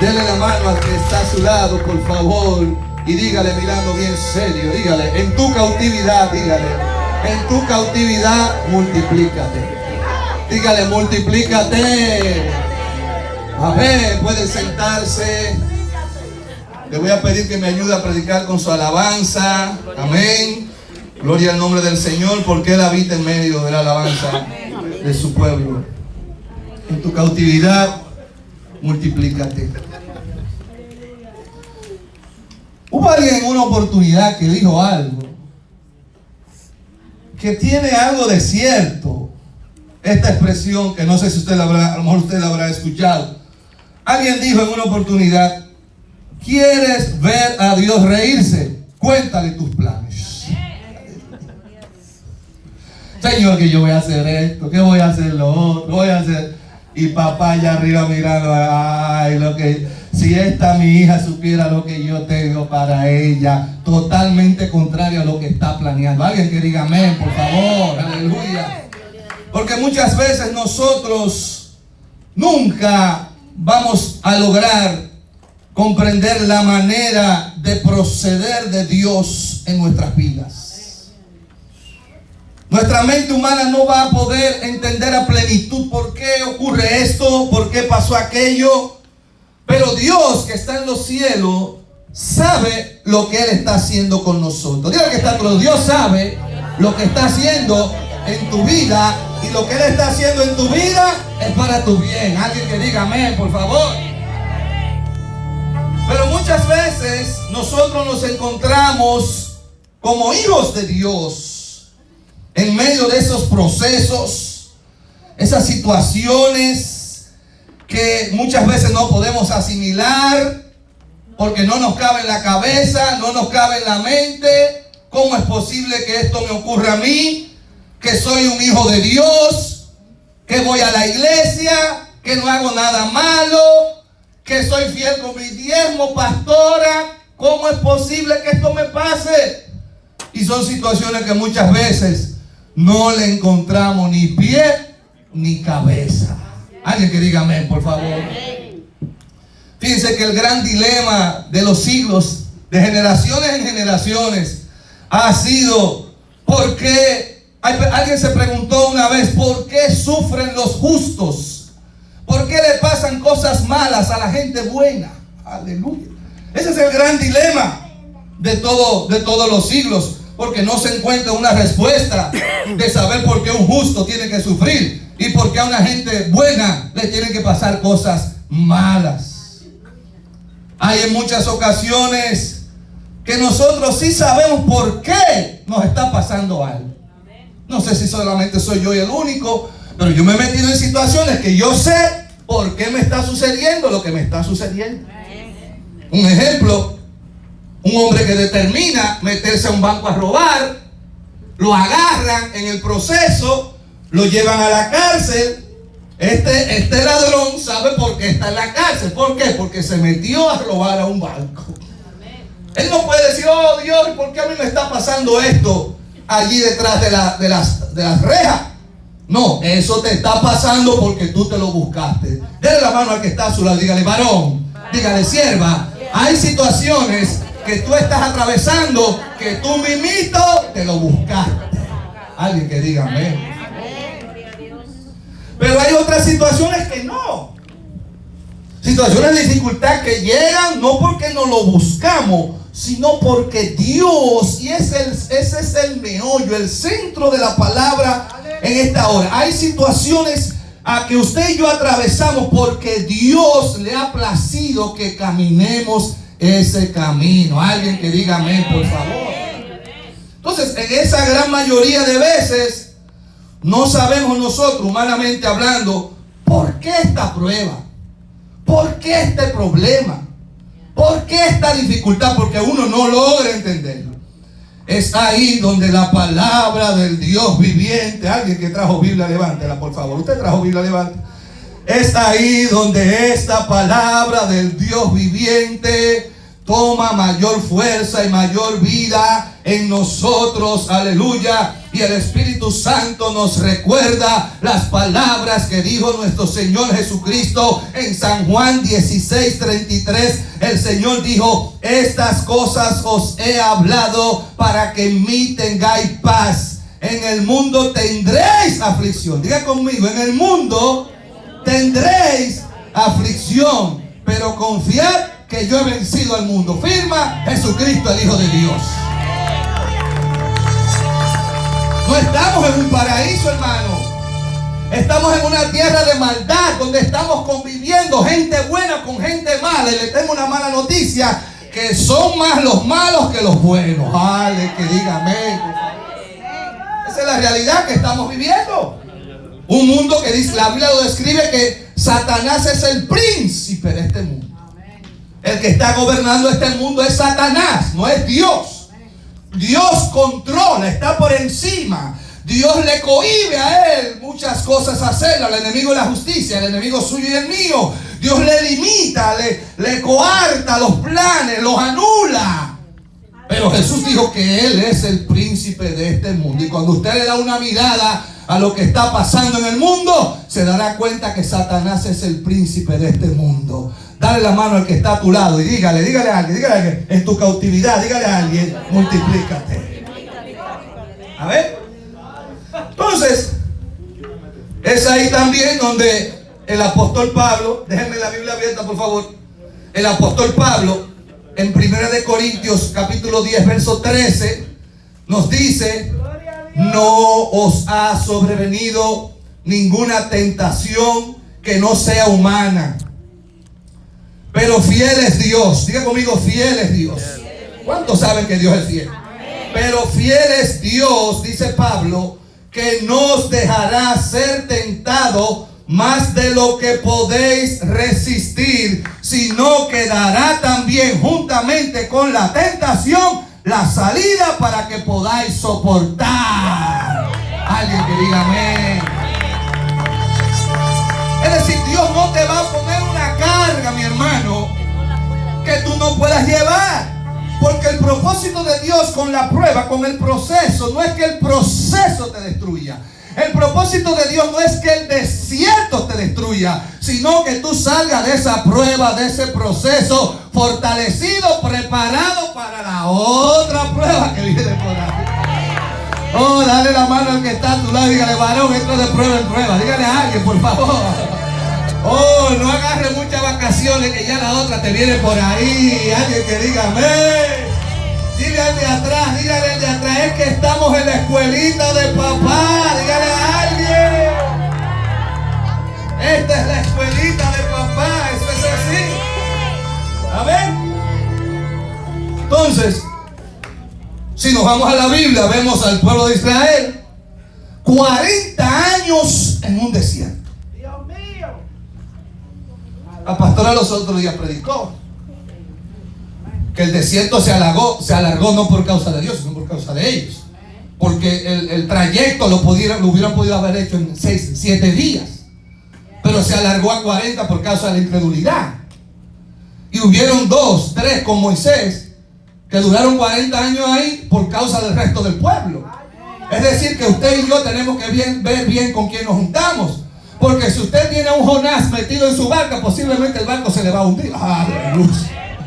Dele la mano al que está a su lado, por favor, y dígale mirando bien serio, dígale, en tu cautividad, dígale, en tu cautividad, multiplícate. Dígale, multiplícate. Amén. Puede sentarse. Le voy a pedir que me ayude a predicar con su alabanza. Amén. Gloria al nombre del Señor, porque Él habita en medio de la alabanza de su pueblo. En tu cautividad, multiplícate. Hubo alguien en una oportunidad que dijo algo que tiene algo de cierto. Esta expresión que no sé si usted la habrá, a lo mejor usted la habrá escuchado. Alguien dijo en una oportunidad: ¿quieres ver a Dios reírse? Cuéntale tus planes. Señor, que yo voy a hacer esto, que voy a hacer lo otro, voy a hacer. Y papá allá arriba mirando, ay, si esta mi hija supiera lo que yo tengo para ella, totalmente contrario a lo que está planeando. Alguien que diga amén, por favor, aleluya. Porque muchas veces nosotros nunca vamos a lograr comprender la manera de proceder de Dios en nuestras vidas. Nuestra mente humana no va a poder entender a plenitud por qué ocurre esto, por qué pasó aquello. Pero Dios que está en los cielos sabe lo que Él está haciendo con nosotros. Diga que está claro, Dios sabe lo que está haciendo en tu vida, y lo que Él está haciendo en tu vida es para tu bien. Alguien que diga amén, por favor. Pero muchas veces nosotros nos encontramos como hijos de Dios en medio de esos procesos, esas situaciones que muchas veces no podemos asimilar porque no nos cabe en la cabeza, no nos cabe en la mente. ¿Cómo es posible que esto me ocurra a mí? Que soy un hijo de Dios, que voy a la iglesia, que no hago nada malo, que soy fiel con mi diezmo, pastora. ¿Cómo es posible que esto me pase? Y son situaciones que muchas veces no le encontramos ni pie ni cabeza. Alguien que diga amén, por favor. Fíjense que el gran dilema de los siglos, de generaciones en generaciones, ha sido: ¿por qué? Alguien se preguntó una vez: ¿por qué sufren los justos? ¿Por qué le pasan cosas malas a la gente buena? Aleluya. Ese es el gran dilema de todos los siglos. Porque no se encuentra una respuesta de saber por qué un justo tiene que sufrir y por qué a una gente buena le tienen que pasar cosas malas. Hay en muchas ocasiones que nosotros sí sabemos por qué nos está pasando algo. No sé si solamente soy yo el único, pero yo me he metido en situaciones que yo sé por qué me está sucediendo lo que me está sucediendo. Un ejemplo: un hombre que determina meterse a un banco a robar, lo agarran en el proceso, lo llevan a la cárcel. Este ladrón sabe por qué está en la cárcel. ¿Por qué? Porque se metió a robar a un banco. Él no puede decir: oh Dios, ¿por qué a mí me está pasando esto allí detrás de las rejas? No, eso te está pasando porque tú te lo buscaste. Dele la mano al que está a su lado, dígale: varón, dígale: sierva. Hay situaciones que tú estás atravesando que tú mismito te lo buscaste. Alguien que diga amén. Pero hay otras situaciones que no. Situaciones de dificultad que llegan no porque no lo buscamos, sino porque Dios, y ese es el meollo, el centro de la palabra en esta hora. Hay situaciones a que usted y yo atravesamos porque Dios le ha placido que caminemos ese camino. Alguien que diga amén, por favor. Entonces, en esa gran mayoría de veces no sabemos nosotros, humanamente hablando, por qué esta prueba, por qué este problema, por qué esta dificultad, porque uno no logra entenderlo. Es ahí donde la palabra del Dios viviente, alguien que trajo Biblia, levántela por favor. Usted trajo Biblia, levántela. Es ahí donde esta palabra del Dios viviente toma mayor fuerza y mayor vida en nosotros, aleluya. y el Espíritu Santo nos recuerda las palabras que dijo nuestro Señor Jesucristo en San Juan 16:33. El Señor dijo: estas cosas os he hablado para que en mí tengáis paz. En el mundo tendréis aflicción. Diga conmigo: en el mundo tendréis aflicción, pero confiad que yo he vencido al mundo. Firma Jesucristo, el Hijo de Dios. No estamos en un paraíso, hermano. Estamos en una tierra de maldad, donde estamos conviviendo gente buena con gente mala. Y le tengo una mala noticia: que son más los malos que los buenos. Vale, que diga amén. Esa es la realidad que estamos viviendo. Un mundo que dice, la Biblia lo describe, que Satanás es el príncipe de este mundo. El que está gobernando este mundo es Satanás, no es Dios. Dios controla, está por encima. Dios le cohíbe a él muchas cosas hacer. Al enemigo de la justicia, el enemigo suyo y el mío. Dios le limita, le coarta los planes, los anula. Pero Jesús dijo que Él es el príncipe de este mundo. Y cuando usted le da una mirada a lo que está pasando en el mundo, se dará cuenta que Satanás es el príncipe de este mundo. Dale la mano al que está a tu lado y dígale a alguien, en tu cautividad, dígale a alguien: multiplícate. A ver. Entonces, es ahí también donde el apóstol Pablo, déjenme la Biblia abierta por favor, el apóstol Pablo en 1 Corintios capítulo 10 verso 13 nos dice: no os ha sobrevenido ninguna tentación que no sea humana, pero fiel es Dios. Diga conmigo: fiel es Dios. ¿Cuántos saben que Dios es fiel? Pero fiel es Dios, dice Pablo, que no os dejará ser tentado más de lo que podéis resistir, sino que dará también juntamente con la tentación la salida para que podáis soportar. Alguien que diga amén. Es decir, Dios no te va a poner una carga, mi hermano, que tú no puedas llevar. Porque el propósito de Dios con la prueba, con el proceso, no es que el proceso te destruya. El propósito de Dios no es que el desierto te destruya, sino que tú salgas de esa prueba, de ese proceso, fortalecido, preparado para la otra prueba que viene por ahí. Oh, dale la mano al que está a tu lado y dígale: varón, esto es de prueba en prueba. Dígale a alguien, por favor. Oh, no agarre muchas vacaciones, que ya la otra te viene por ahí. Alguien que diga amén. Dile al de atrás, dígale al de atrás: es que estamos en la escuelita de papá. Dígale a alguien: esta es la escuelita de papá. Eso es así. Amén. Entonces, si nos vamos a la Biblia, vemos al pueblo de Israel 40 años en un desierto. La pastora los otros días predicó que el desierto se alargó no por causa de Dios, sino por causa de ellos. Porque el trayecto lo hubieran podido haber hecho en 7 días. Pero se alargó a 40 por causa de la incredulidad. Y hubieron 2, 3 con Moisés que duraron 40 años ahí por causa del resto del pueblo. Es decir, que usted y yo tenemos que ver bien con quién nos juntamos. Porque si usted tiene a un Jonás metido en su barca, posiblemente el barco se le va a hundir. ¡Aleluya!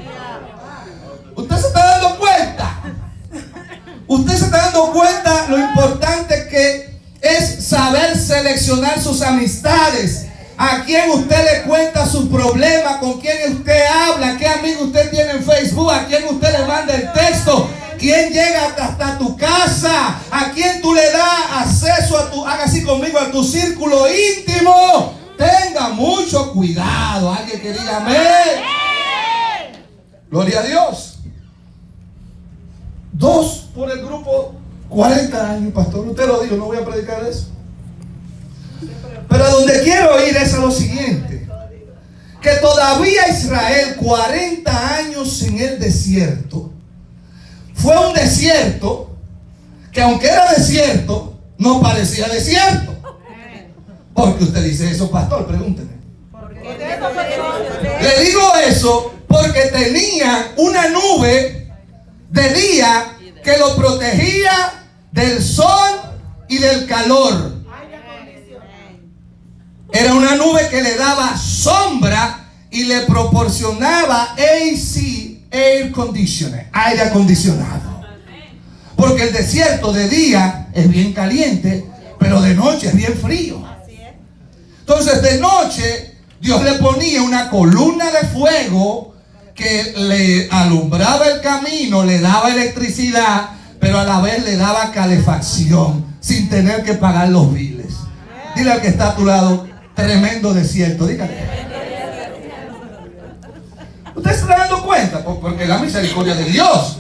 ¿Usted se está dando cuenta? Usted se está dando cuenta lo importante que es saber seleccionar sus amistades. A quién usted le cuenta sus problemas, con quién usted habla, qué amigo usted tiene en Facebook, a quién usted le manda el texto, quién llega hasta tu casa, a quién tú le das acceso haga así conmigo, a tu círculo íntimo. Tenga mucho cuidado. Alguien que diga amén. Gloria a Dios. 2 por el grupo, 40 años, pastor. Usted lo dijo, no voy a predicar eso. Pero a donde quiero ir es a lo siguiente: que todavía Israel, 40 años en el desierto, fue un desierto que, aunque era desierto, no parecía desierto. Porque usted dice eso, pastor, pregúnteme. Le digo eso porque tenía una nube de día que lo protegía del sol y del calor. Era una nube que le daba sombra y le proporcionaba AC, air conditioner, aire acondicionado. Porque el desierto de día es bien caliente, pero de noche es bien frío. Entonces de noche Dios le ponía una columna de fuego que le alumbraba el camino, le daba electricidad, pero a la vez le daba calefacción sin tener que pagar los biles. Dile al que está a tu lado, tremendo desierto. Dígale. ¿Usted se está dando cuenta? Porque la misericordia de Dios.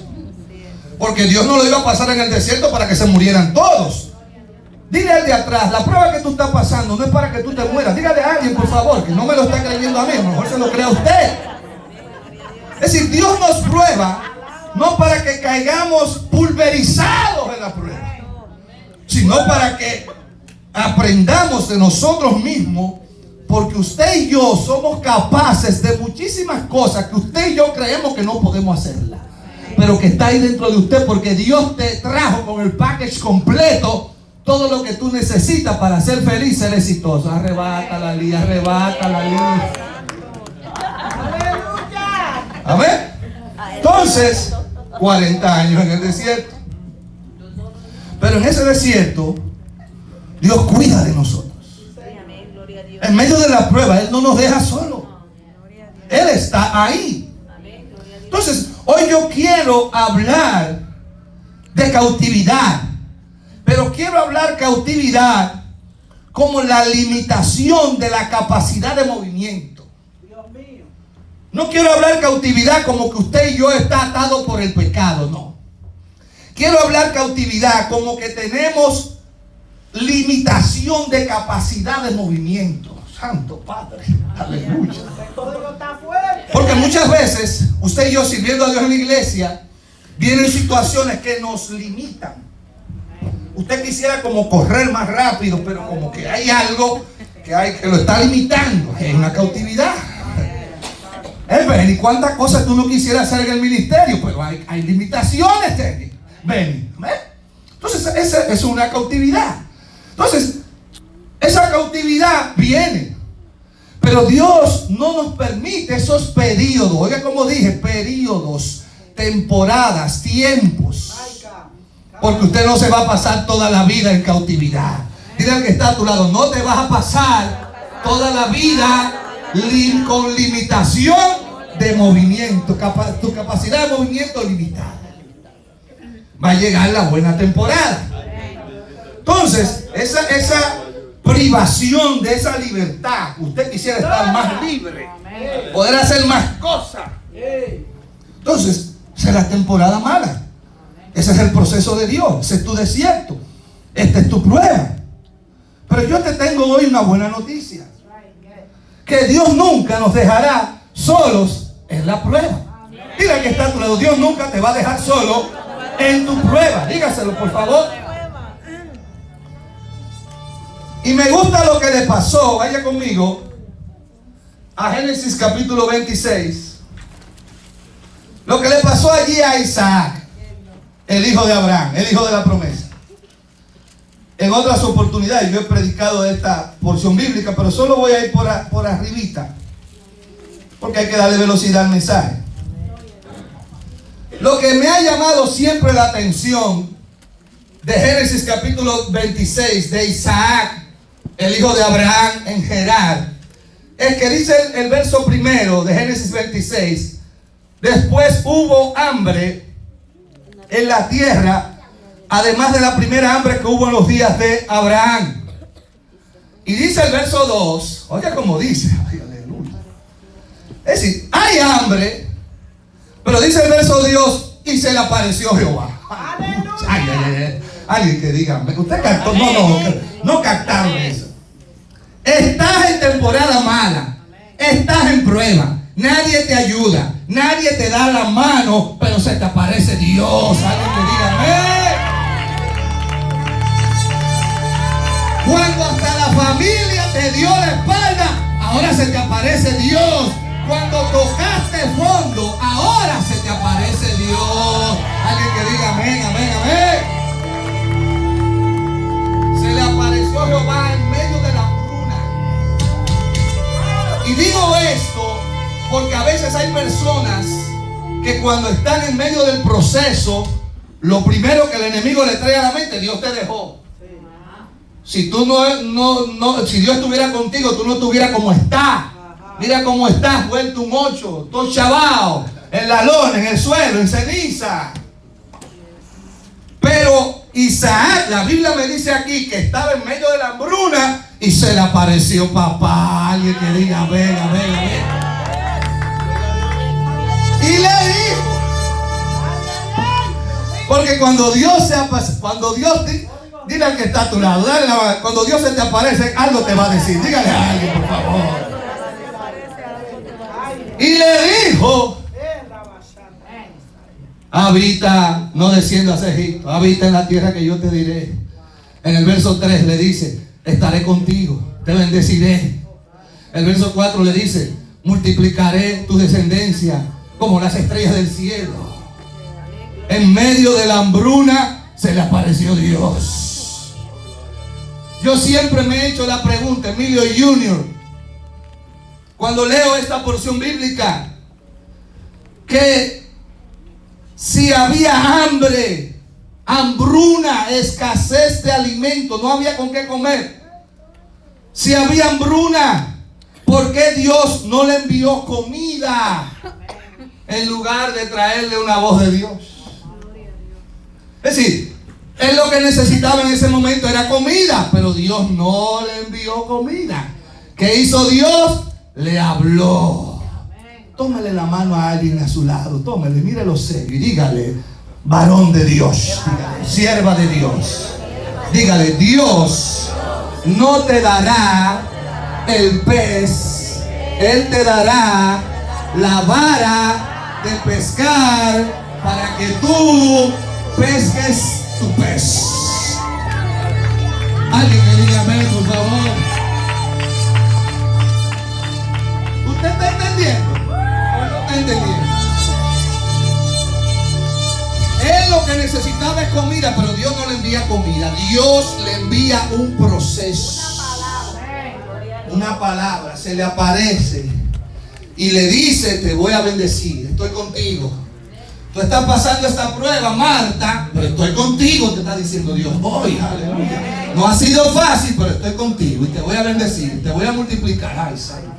Porque Dios no lo iba a pasar en el desierto para que se murieran todos. Dile al de atrás, la prueba que tú estás pasando no es para que tú te mueras. Dígale a alguien, por favor, que no me lo está creyendo a mí, a lo mejor se lo crea a usted. Es decir, Dios nos prueba no para que caigamos pulverizados en la prueba, sino para que aprendamos de nosotros mismos, porque usted y yo somos capaces de muchísimas cosas que usted y yo creemos que no podemos hacerlas, pero que está ahí dentro de usted, porque Dios te trajo con el package completo. Todo lo que tú necesitas para ser feliz, ser exitoso. Arrebátala, Lía, arrebátala, Lía. Amén. Entonces, 40 años en el desierto. Pero en ese desierto, Dios cuida de nosotros. En medio de la prueba, Él no nos deja solo. Él está ahí. Entonces, hoy yo quiero hablar de cautividad. Pero quiero hablar cautividad como la limitación de la capacidad de movimiento. No quiero hablar cautividad como que usted y yo está atado por el pecado, no. Quiero hablar cautividad como que tenemos limitación de capacidad de movimiento. Santo Padre, aleluya. Porque muchas veces usted y yo, sirviendo a Dios en la iglesia, vienen situaciones que nos limitan. Usted quisiera como correr más rápido, pero como que hay algo que lo está limitando. Es una cautividad. Ven, ¿y cuántas cosas tú no quisieras hacer en el ministerio? Pero hay limitaciones, ven. Entonces, esa es una cautividad. Entonces, esa cautividad viene. Pero Dios no nos permite esos periodos. Oiga, como dije, periodos, temporadas, tiempos. Porque usted no se va a pasar toda la vida en cautividad. Dile al que está a tu lado, no te vas a pasar toda la vida con limitación de movimiento. Tu capacidad de movimiento limitada. Va a llegar la buena temporada. Entonces, esa privación de esa libertad, usted quisiera estar más libre, poder hacer más cosas. Entonces, será temporada mala. Ese es el proceso de Dios. Ese es tu desierto. Esta es tu prueba. Pero yo te tengo hoy una buena noticia. Que Dios nunca nos dejará solos en la prueba. Dile que está a tu lado, Dios nunca te va a dejar solo en tu prueba. Dígaselo, por favor. Y me gusta lo que le pasó. Vaya conmigo a Génesis capítulo 26. Lo que le pasó allí a Isaac, el hijo de Abraham, el hijo de la promesa. En otras oportunidades yo he predicado esta porción bíblica, pero solo voy a ir por arribita, porque hay que darle velocidad al mensaje. Lo que me ha llamado siempre la atención de Génesis capítulo 26, de Isaac, el hijo de Abraham en Gerar, es que dice el verso primero de Génesis 26, después hubo hambre en la tierra, además de la primera hambre que hubo en los días de Abraham. Y dice el verso 2, oiga como dice, aleluya. Es decir, hay hambre, pero dice el verso Dios, y se le apareció Jehová. Aleluya. Alguien que diga, usted captó, no captaron eso. Estás en temporada mala, estás en prueba, nadie te ayuda, nadie te da la mano, pero se te aparece Dios. Alguien que diga, cuando hasta la familia te dio la espalda, ahora se te aparece Dios. Cuando tocaste fondo, ahora se te aparece Dios. Alguien que diga amén, amén, amén. veces hay personas que cuando están en medio del proceso, lo primero que el enemigo le trae a la mente: Dios te dejó. Si tú si Dios estuviera contigo, tú no estuvieras como estás. Mira cómo estás, vuelto un 8, todo chavao, en la lona, en el suelo, en ceniza. Pero Isaac, la Biblia me dice aquí que estaba en medio de la hambruna y se le apareció papá. Alguien que diga, venga. Y le dijo, porque cuando Dios dile al que está a tu lado, cuando Dios se te aparece, algo te va a decir. Dígale a alguien, por favor. Y le dijo: habita, no desciendas a Egipto, habita en la tierra que yo te diré. En el verso 3 le dice: estaré contigo, te bendeciré. El verso 4 le dice: multiplicaré tu descendencia como las estrellas del cielo. En medio de la hambruna se le apareció Dios. Yo siempre me he hecho la pregunta, Emilio Junior, cuando leo esta porción bíblica, que si había hambre, hambruna, escasez de alimento, no había con qué comer. Si había hambruna, ¿por qué Dios no le envió comida en lugar de traerle una voz de Dios? Es decir, él lo que necesitaba en ese momento era comida, pero Dios no le envió comida. ¿Qué hizo Dios? Le habló. Tómale la mano a alguien a su lado, tómale, mírelo serio y dígale: varón de Dios, dígale, sierva de Dios. Dígale: Dios no te dará el pez, Él te dará la vara de pescar para que tú pesques tu pez. Alguien que diga amén, por favor. ¿Usted está entendiendo? ¿O no está entendiendo? Él lo que necesitaba es comida, pero Dios no le envía comida. Dios le envía un proceso. Una palabra. Se le aparece y le dice: te voy a bendecir, estoy contigo. Tú estás pasando esta prueba, Marta, pero estoy contigo, te está diciendo Dios. Hoy, aleluya. No ha sido fácil, pero estoy contigo y te voy a bendecir, te voy a multiplicar. Ay, santo.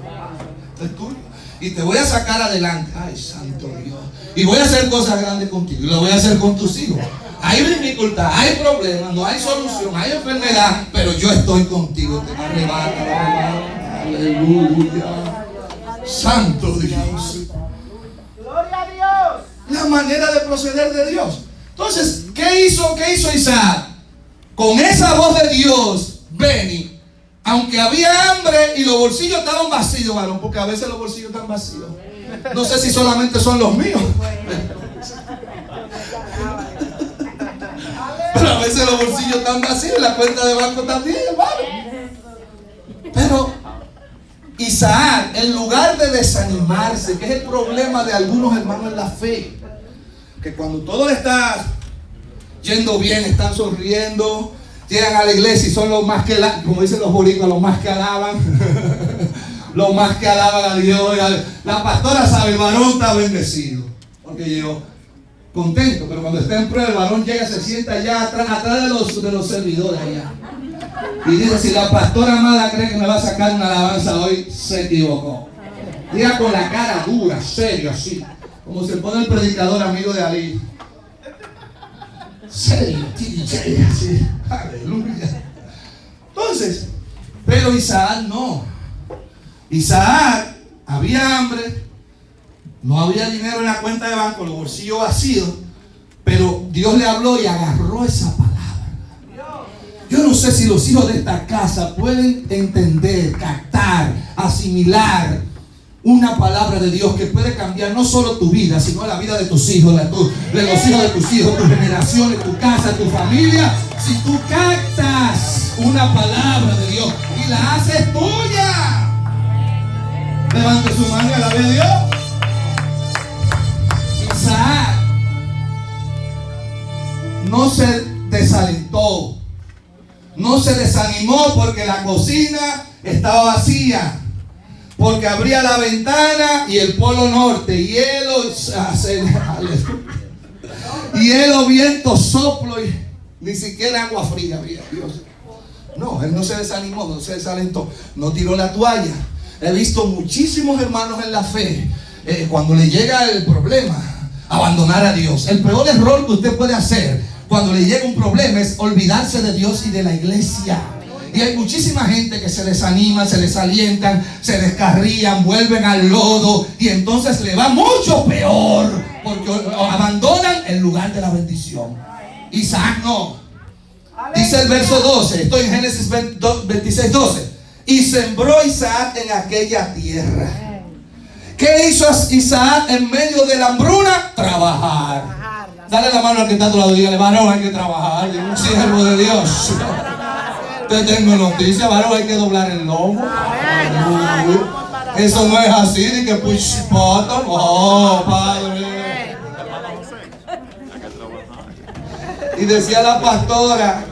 Esto es tuyo. Y te voy a sacar adelante. Ay, santo Dios. Y voy a hacer cosas grandes contigo. Y lo voy a hacer con tus hijos. Hay dificultad, hay problemas, no hay solución, hay enfermedad, pero yo estoy contigo. Te arrebata. Aleluya. Santo Dios. Gloria a Dios. La manera de proceder de Dios. Entonces, ¿qué hizo Isaac? Con esa voz de Dios, Beni, aunque había hambre y los bolsillos estaban vacíos, varón, porque a veces los bolsillos están vacíos. No sé si solamente son los míos, pero a veces los bolsillos están vacíos y la cuenta de banco también, hermano. Pero Isaac, en lugar de desanimarse, que es el problema de algunos hermanos en la fe, que cuando todo le está yendo bien, están sonriendo, llegan a la iglesia y son los más que, como dicen los boricuas, los más que alaban, los más que alaban a Dios. La pastora sabe, el varón está bendecido, porque llegó contento, pero cuando está en prueba, el varón llega, se sienta allá atrás de los servidores allá. Y dice: si la pastora amada cree que me va a sacar una alabanza hoy, se equivocó. Diga con la cara dura, serio, así, como se pone el predicador amigo de Ali. Serio, así. Aleluya. Entonces, pero Isaac no. Isaac, había hambre, no había dinero en la cuenta de banco, los bolsillos vacíos, pero Dios le habló y agarró esa palabra. Yo no sé si los hijos de esta casa pueden entender, captar, asimilar una palabra de Dios que puede cambiar no solo tu vida, sino la vida de tus hijos, de los hijos de tus hijos, tus generaciones, tu casa, tu familia. Si tú captas una palabra de Dios y la haces tuya, levante su mano y alabe a Dios. Isaac no se desalentó, no se desanimó porque la cocina estaba vacía, porque abría la ventana y el polo norte, hielo, viento, soplo y ni siquiera agua fría había, Dios. No, él no se desanimó, no se desalentó, no tiró la toalla. He visto muchísimos hermanos en la fe, cuando le llega el problema, abandonar a Dios. El peor error que usted puede hacer cuando le llega un problema es olvidarse de Dios y de la iglesia. Y hay muchísima gente que se desanima, se desalientan, se descarrían, vuelven al lodo y entonces le va mucho peor porque abandonan el lugar de la bendición. Isaac no. Dice el verso 12, estoy en Génesis 26, 12. Y sembró Isaac en aquella tierra. ¿Qué hizo Isaac en medio de la hambruna? Trabajar. Dale la mano al que está a tu lado y dígale, varón, hay que trabajar. Un siervo de Dios. Te tengo noticias, varón, hay que doblar el lomo. Eso no es así, de que push bottom. Oh, padre. Y decía la pastora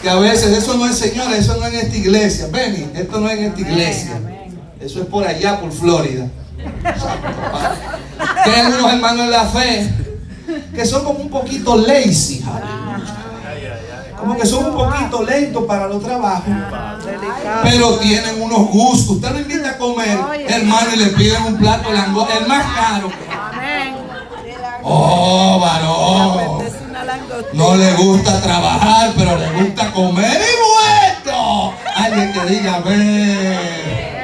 que a veces eso no es, señora, eso no es en esta iglesia. Benny, esto no es en esta iglesia. Eso es por allá, por Florida. Que hay unos hermanos en la fe que son como un poquito lazy. Como que son un poquito lentos para los trabajos, pero tienen unos gustos. Usted lo invita a comer, hermano, y le piden un plato de langosta, el más caro. Oh, varón, no le gusta trabajar, pero le gusta comer y bueno. Alguien que diga, ve.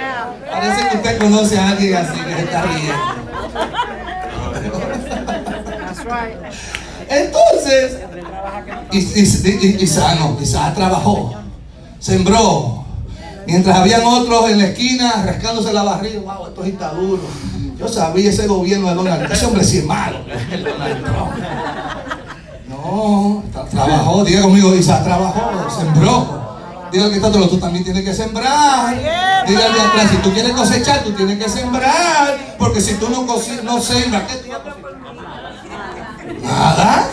Parece que usted conoce a alguien así que se está riendo. Entonces, Isaac trabajó, sembró, mientras habían otros en la esquina rascándose la barriga. Wow, esto está duro. Yo sabía ese gobierno de Donald Trump, ese hombre sí es malo, el Donald Trump. No, trabajó, diga conmigo, Isaac trabajó, sembró. Diga que tú también tienes que sembrar. Diga al de atrás, si tú quieres cosechar, tú tienes que sembrar, porque si tú no sembras, ¿qué tú vas a cosechar? Nada.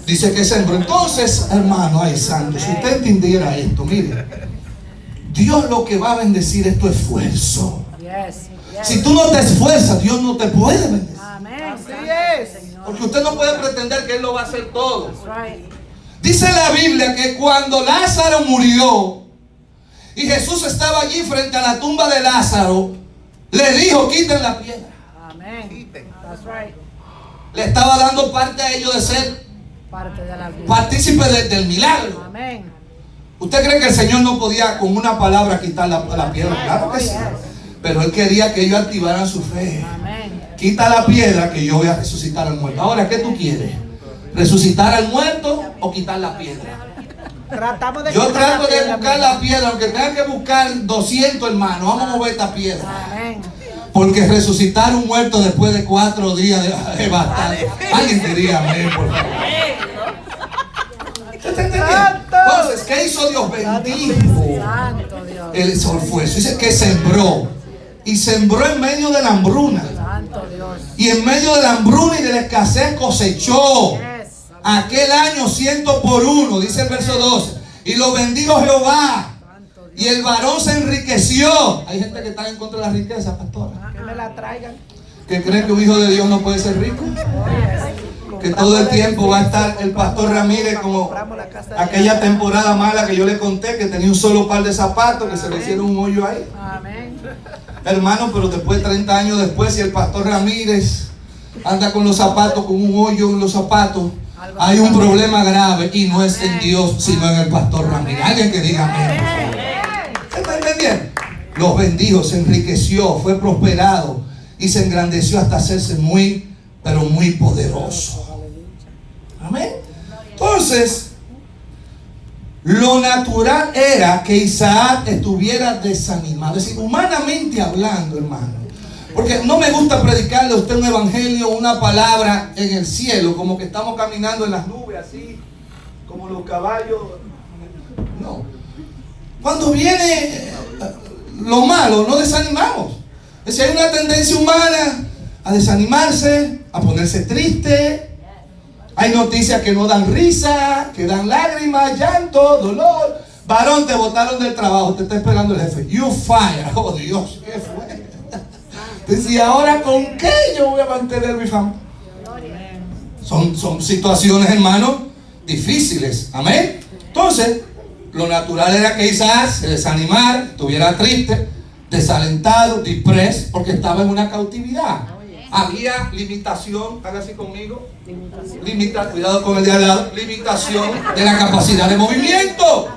Dice que sembró. Entonces, hermano, ay santo, si usted entendiera esto, mire, Dios lo que va a bendecir es tu esfuerzo. Si tú no te esfuerzas, Dios no te puede bendecir. Así es. Porque usted no puede pretender que Él lo va a hacer todo. Dice la Biblia que cuando Lázaro murió y Jesús estaba allí frente a la tumba de Lázaro, le dijo, quiten la piedra. Le estaba dando parte a ellos de ser partícipe del milagro. ¿Usted cree que el Señor no podía con una palabra quitar la piedra? Claro que sí. Pero Él quería que ellos activaran su fe. Quita la piedra que yo voy a resucitar al muerto. Ahora, ¿qué tú quieres? ¿Resucitar al muerto o quitar la piedra? Yo trato de buscar la piedra, aunque tenga que buscar 200 hermanos. Vamos a mover esta piedra. Porque resucitar un muerto después de 4 días es bastante. Alguien diría amén, por favor. Entonces, ¿qué hizo Dios? Bendijo el esfuerzo. Dice que sembró. Y sembró en medio de la hambruna. Y en medio de la hambruna y de la escasez cosechó. Aquel año 100 por 1, dice el verso 12. Y lo bendijo Jehová. Y el varón se enriqueció. Hay gente que está en contra de la riqueza, pastora. Que me la traigan. Que cree que un hijo de Dios no puede ser rico. Que todo el tiempo va a estar el pastor Ramírez como aquella temporada mala que yo le conté, que tenía un solo par de zapatos, que se le hicieron un hoyo ahí. Hermano, pero después, 30 años después, si el pastor Ramírez anda con los zapatos, con un hoyo en los zapatos, hay un problema grave y no es en Dios, sino en el pastor Ramírez. Alguien que diga amén. ¿Está entendiendo? Los bendijo, se enriqueció, fue prosperado y se engrandeció hasta hacerse muy, pero muy poderoso. Amén. Entonces, lo natural era que Isaac estuviera desanimado. Es decir, humanamente hablando, hermano. Porque no me gusta predicarle a usted un evangelio, una palabra en el cielo, como que estamos caminando en las nubes así, como los caballos. No. Cuando viene lo malo, no desanimamos. Es decir, hay una tendencia humana a desanimarse, a ponerse triste. Hay noticias que no dan risa, que dan lágrimas, llanto, dolor, Varón, te botaron del trabajo, te está esperando el jefe. You fire. Oh Dios, ¿qué fue? Dice, ¿y ahora con qué yo voy a mantener mi familia? Son situaciones, hermanos, difíciles. Amén. Entonces, lo natural era que Isaac se desanimara, estuviera triste, desalentado, depressed, porque estaba en una cautividad. Había limitación, haga así conmigo. Cuidado con el de al lado. Limitación de la capacidad de movimiento.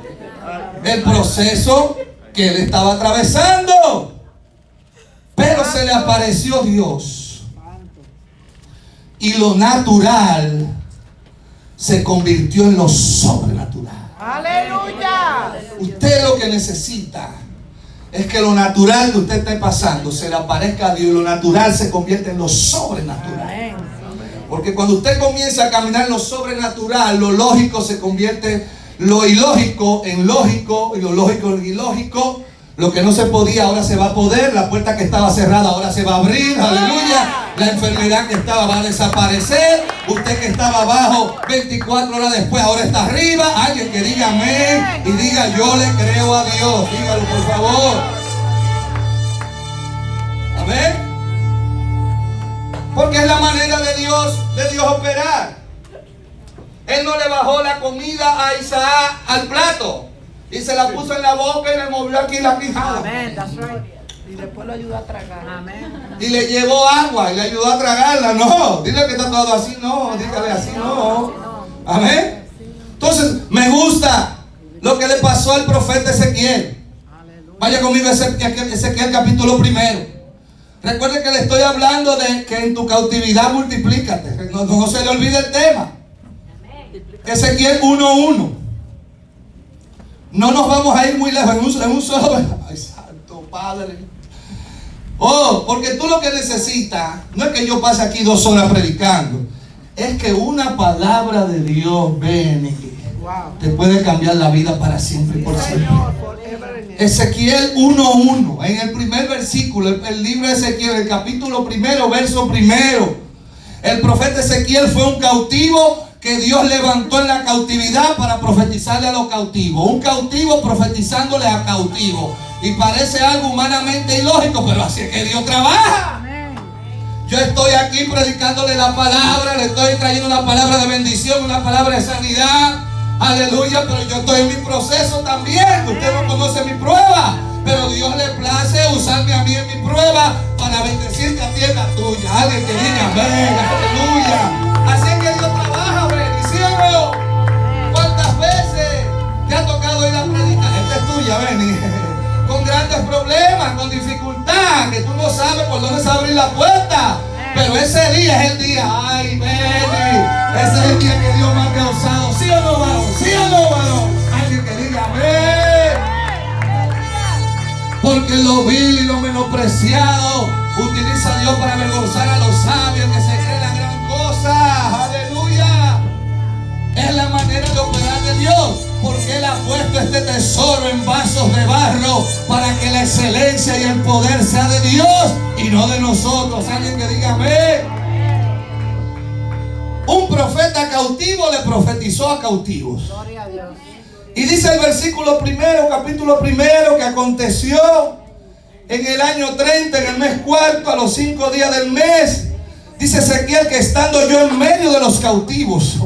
El proceso que él estaba atravesando. Pero se le apareció Dios. Y lo natural se convirtió en lo sobrenatural. ¡Aleluya! Usted lo que necesita es que lo natural que usted esté pasando se le aparezca a Dios y lo natural se convierte en lo sobrenatural. Porque cuando usted comienza a caminar en lo sobrenatural, lo lógico se convierte, lo ilógico en lógico y lo lógico en ilógico. Lo que no se podía ahora se va a poder. La puerta que estaba cerrada ahora se va a abrir. Aleluya. La enfermedad que estaba va a desaparecer. Usted que estaba abajo 24 horas después ahora está arriba. Alguien que diga amén y diga yo le creo a Dios. Dígalo por favor. Amén. Porque es la manera de Dios operar. Él no le bajó la comida a Isaac al plato y se la puso en la boca y le movió aquí la quijada. Amén, that's right. Y después lo ayudó a tragar. Amén. Y le llevó agua y le ayudó a tragarla. No, dile que está todo así, no, dígale así, no. Amén. Entonces, me gusta lo que le pasó al profeta Ezequiel. Vaya conmigo a Ezequiel capítulo 1. Recuerde que le estoy hablando de que en tu cautividad multiplícate. No se le olvide el tema. Ezequiel 1:1. No nos vamos a ir muy lejos, en un solo. Ay, santo Padre. Oh, porque tú lo que necesitas no es que yo pase aquí 2 horas predicando, es que una palabra de Dios ven te puede cambiar la vida para siempre y por siempre. Ezequiel 1:1, en el primer versículo, el libro de Ezequiel, el capítulo 1, verso 1. El profeta Ezequiel fue un cautivo que Dios levantó en la cautividad para profetizarle a los cautivos. Un cautivo profetizándole a cautivos. Y parece algo humanamente ilógico, pero así es que Dios trabaja. Yo estoy aquí predicándole la palabra, le estoy trayendo una palabra de bendición, una palabra de sanidad. Aleluya, pero yo estoy en mi proceso también. Usted no conoce mi prueba, pero Dios le place usarme a mí en mi prueba para bendecirte a ti en la tuya. Alguien que diga amén, aleluya. Así es que Dios trabaja, bendiciones. ¿Cuántas veces te ha tocado ir a predicar? Esta es tuya, ven. Con grandes problemas, con dificultad, que tú no sabes por dónde se va a abrir la puerta. Pero ese día es el día, ay, Benny, ese es el día que Dios me ha causado. ¿Sí o no, varón? ¿Sí o no, varón? Alguien que diga amén. Porque lo vil y lo menospreciado utiliza a Dios para avergonzar a los sabios que se creen la gran cosa. Aleluya. Es la manera de operar de Dios, porque Él ha puesto este tesoro en vasos de barro para que la excelencia y el poder sea de Dios y no de nosotros. Alguien que diga amén. Un profeta cautivo le profetizó a cautivos. Gloria a Dios. Y dice el versículo 1, capítulo 1, que aconteció en el año 30, en el mes 4, a los 5 días del mes. Dice Ezequiel que estando yo en medio de los cautivos.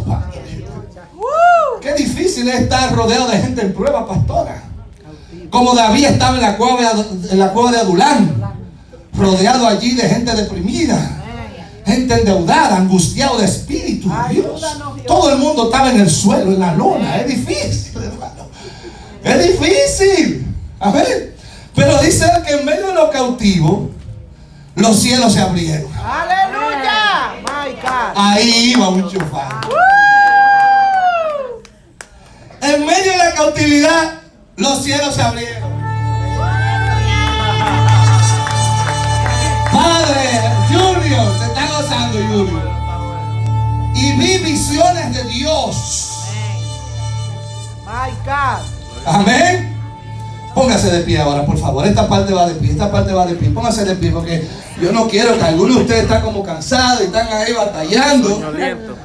Qué difícil es estar rodeado de gente en prueba, pastora. Como David estaba en la cueva de Adulán, rodeado allí de gente deprimida, gente endeudada, angustiado de espíritu. Dios. Todo el mundo estaba en el suelo, en la lona. Es difícil, hermano. Es difícil. A ver. Pero dice él que en medio de los cautivos, los cielos se abrieron. ¡Aleluya! My God. Ahí iba un chufán. En medio de la cautividad, los cielos se abrieron. Padre, Junior, te está gozando, Junior. Y vi visiones de Dios. My God. Amén. Póngase de pie ahora, por favor. Esta parte va de pie, esta parte va de pie. Póngase de pie porque yo no quiero que algunos de ustedes están como cansados y están ahí batallando.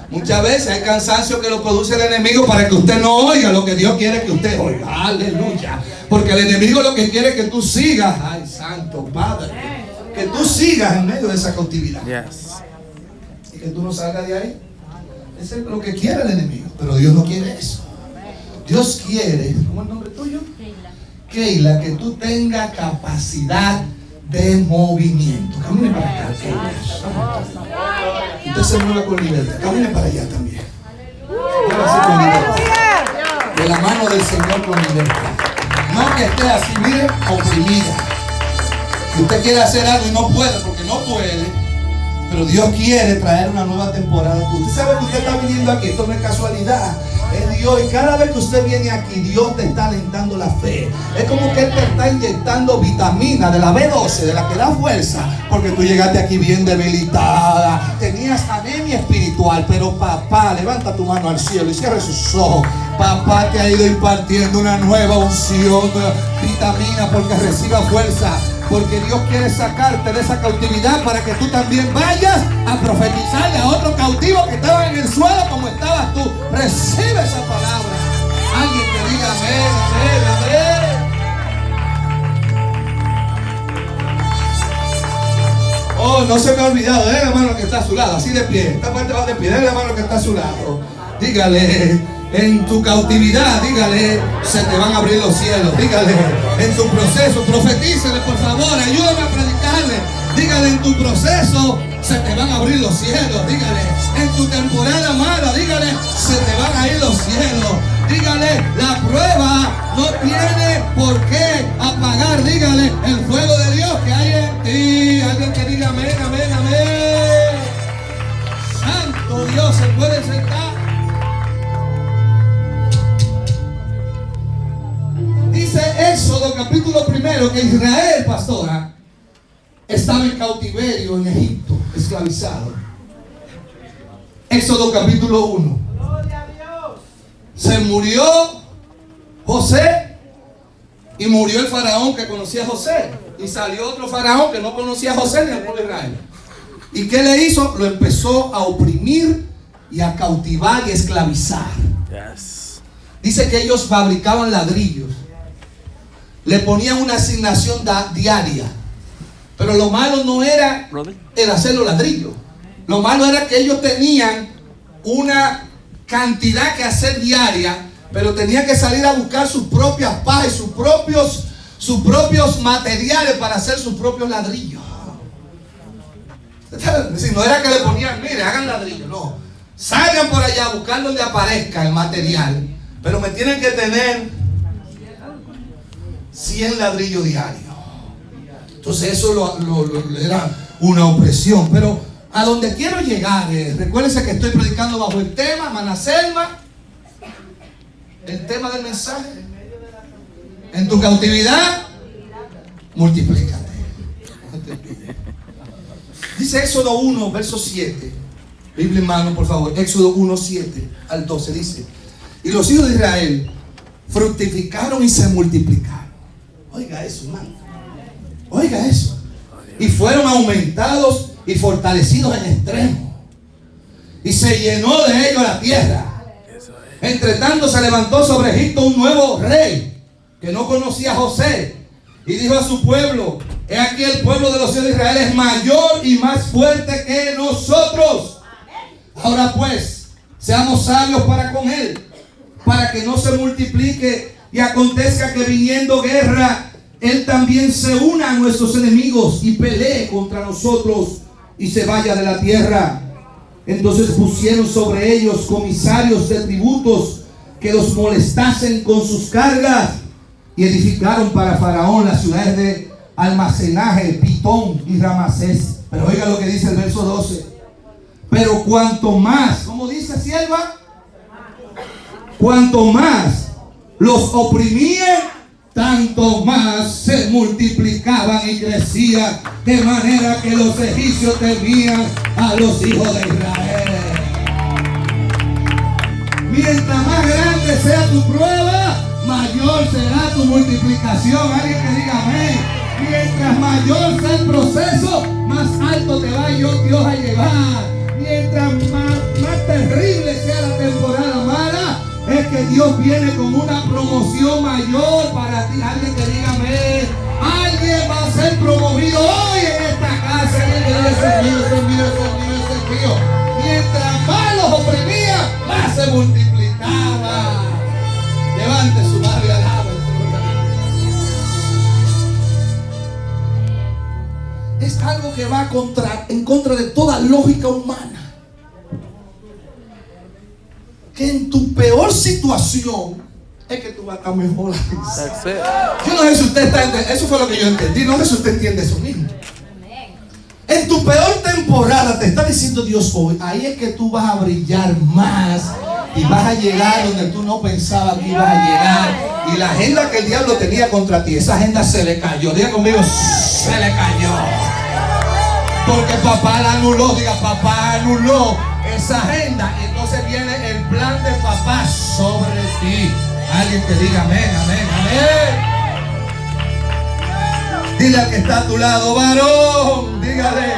Muchas veces hay cansancio que lo produce el enemigo para que usted no oiga lo que Dios quiere que usted oiga. Aleluya. Porque el enemigo lo que quiere es que tú sigas. Ay, Santo Padre. Que tú sigas en medio de esa cautividad. Y que tú no salgas de ahí. Eso es lo que quiere el enemigo. Pero Dios no quiere eso. Dios quiere, ¿cómo es el nombre tuyo? Keila, que tú tengas capacidad de movimiento. Camine para acá, Keila. Usted se mueva con libertad. Camine para allá también. Muévase con libertad. De la mano del Señor con libertad. No que esté así, mire, oprimida. Si usted quiere hacer algo y no puede, porque no puede, pero Dios quiere traer una nueva temporada. Usted sabe que usted está viniendo aquí, esto no es casualidad. Es Dios, y cada vez que usted viene aquí, Dios te está alentando la fe. Es como que Él te está inyectando vitamina de la B12, de la que da fuerza, porque tú llegaste aquí bien debilitada, tenías anemia espiritual, pero papá, levanta tu mano al cielo y cierra sus ojos. Papá te ha ido impartiendo una nueva unción, vitamina, porque reciba fuerza. Porque Dios quiere sacarte de esa cautividad para que tú también vayas a profetizarle a otro cautivo que estaba en el suelo como estabas tú. Recibe esa palabra. Alguien que diga amén, amén, amén. Oh, no se me ha olvidado. Dale la mano que está a su lado. Así de pie. Esta parte va de pie. Dale la mano que está a su lado. Dígale. En tu cautividad, dígale, se te van a abrir los cielos. Dígale, en tu proceso, profetícele por favor, ayúdame a predicarle. Dígale, en tu proceso, se te van a abrir los cielos. Dígale, en tu temporada mala, dígale, se te van a ir los cielos. Dígale, la prueba no tiene por qué apagar, dígale, el fuego de Dios que hay en ti. Alguien que diga amén, amén, amén. Santo Dios, se puede sentar. Dice Éxodo capítulo 1 que Israel, pastora, estaba en cautiverio en Egipto, esclavizado. Éxodo capítulo 1. Se murió José y murió el faraón que conocía a José. Y salió otro faraón que no conocía a José ni al pueblo de Israel. ¿Y qué le hizo? Lo empezó a oprimir y a cautivar y esclavizar. Dice que ellos fabricaban ladrillos. Le ponían una asignación diaria. Pero lo malo no era el hacer los ladrillos. Lo malo era que ellos tenían una cantidad que hacer diaria, pero tenían que salir a buscar sus propias pajas y sus propios materiales para hacer sus propios ladrillos. No era que le ponían, mire, hagan ladrillos. No, salgan por allá a buscar donde aparezca el material, pero me tienen que tener 100 ladrillos diarios. Entonces eso era una opresión. Pero a donde quiero llegar, recuérdense que estoy predicando bajo el tema Manaselma, el tema del mensaje. En tu cautividad, multiplícate. Dice Éxodo 1, verso 7. Biblia en mano, por favor. Éxodo 1, 7 al 12 dice: y los hijos de Israel fructificaron y se multiplicaron. Oiga eso, hermano. Oiga eso. Y fueron aumentados y fortalecidos en extremo. Y se llenó de ellos la tierra. Entre tanto se levantó sobre Egipto un nuevo rey que no conocía a José. Y dijo a su pueblo: he aquí el pueblo de los hijos de Israel es mayor y más fuerte que nosotros. Ahora pues, seamos sabios para con él, para que no se multiplique y acontezca que viniendo guerra, él también se una a nuestros enemigos y pelee contra nosotros y se vaya de la tierra. Entonces pusieron sobre ellos comisarios de tributos que los molestasen con sus cargas, y edificaron para Faraón las ciudades de almacenaje, Pitón y Ramasés. Pero oiga lo que dice el verso 12. Pero cuanto más, ¿cómo dice, sierva? Cuanto más los oprimían, tanto más se multiplicaban y crecían, de manera que los egipcios temían a los hijos de Israel. Mientras más grande sea tu prueba, mayor será tu multiplicación. Alguien que diga amén. Mientras mayor sea el proceso, más alto te va Dios a llevar. Mientras más terrible sea la temporada mala, es que Dios viene con una promoción mayor para ti. Alguien que diga amén. Alguien va a ser promovido hoy en esta casa. Alguien que diga ese es mío, ese es mío, ese es mío, ese es mío. Mientras más los oprimía, más se multiplicaba. Levante su mano y alabe. Es algo que va en contra de toda lógica humana. Que en tu peor situación es que tú vas a estar mejor. Yo no sé si usted está entendiendo. Eso fue lo que yo entendí. No sé si usted entiende eso mismo. En tu peor temporada te está diciendo Dios hoy, ahí es que tú vas a brillar más y vas a llegar donde tú no pensabas que ibas a llegar. Y la agenda que el diablo tenía contra ti, esa agenda se le cayó. Diga conmigo, se le cayó. Porque papá la anuló. Diga, papá anuló esa agenda. Entonces viene el plan de papá sobre ti. Alguien que diga amén, amén, amén. Dile al que está a tu lado, varón, dígale,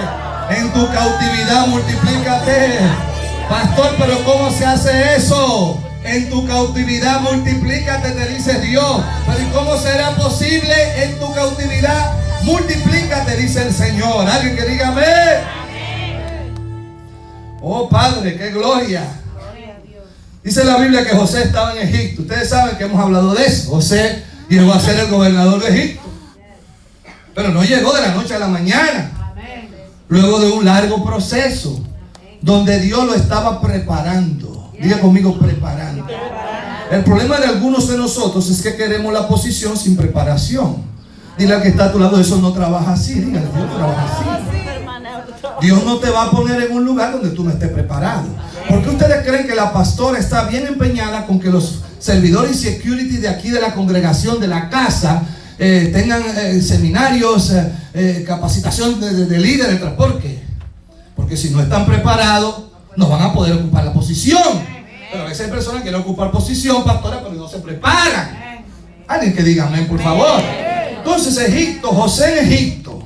en tu cautividad multiplícate. Pastor, pero ¿cómo se hace eso? En tu cautividad multiplícate, te dice Dios. Pero ¿y cómo será posible en tu cautividad? Multiplícate, dice el Señor. Alguien que diga amén. Oh Padre, qué gloria. Dice la Biblia que José estaba en Egipto. Ustedes saben que hemos hablado de eso. José llegó a ser el gobernador de Egipto. Pero no llegó de la noche a la mañana. Luego de un largo proceso donde Dios lo estaba preparando. Diga conmigo, preparando. El problema de algunos de nosotros es que queremos la posición sin preparación. Dile al que está a tu lado, eso no trabaja así. Dígale, Dios no trabaja así. Dios no te va a poner en un lugar donde tú no estés preparado. ¿Por qué ustedes creen que la pastora está bien empeñada con que los servidores y security de aquí de la congregación, de la casa, tengan seminarios, capacitación de líderes? ¿Por qué? Porque si no están preparados, no van a poder ocupar la posición. Pero a veces hay personas que quieren ocupar posición, pastora, pero no se preparan. Alguien que diga amén, por favor. Entonces Egipto, José en Egipto,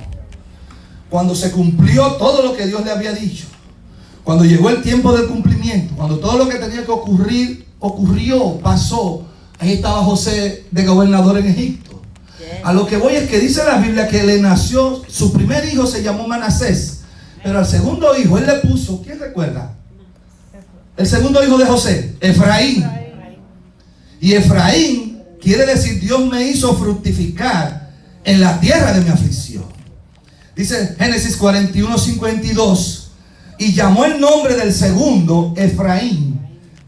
cuando se cumplió todo lo que Dios le había dicho, cuando llegó el tiempo del cumplimiento, cuando todo lo que tenía que ocurrir, ocurrió, pasó, ahí estaba José de gobernador en Egipto. A lo que voy es que dice la Biblia que le nació, su primer hijo se llamó Manasés, pero al segundo hijo él le puso, ¿quién recuerda? El segundo hijo de José, Efraín. Y Efraín quiere decir Dios me hizo fructificar en la tierra de mi aflicción. Dice Génesis 41:52, y llamó el nombre del segundo Efraín,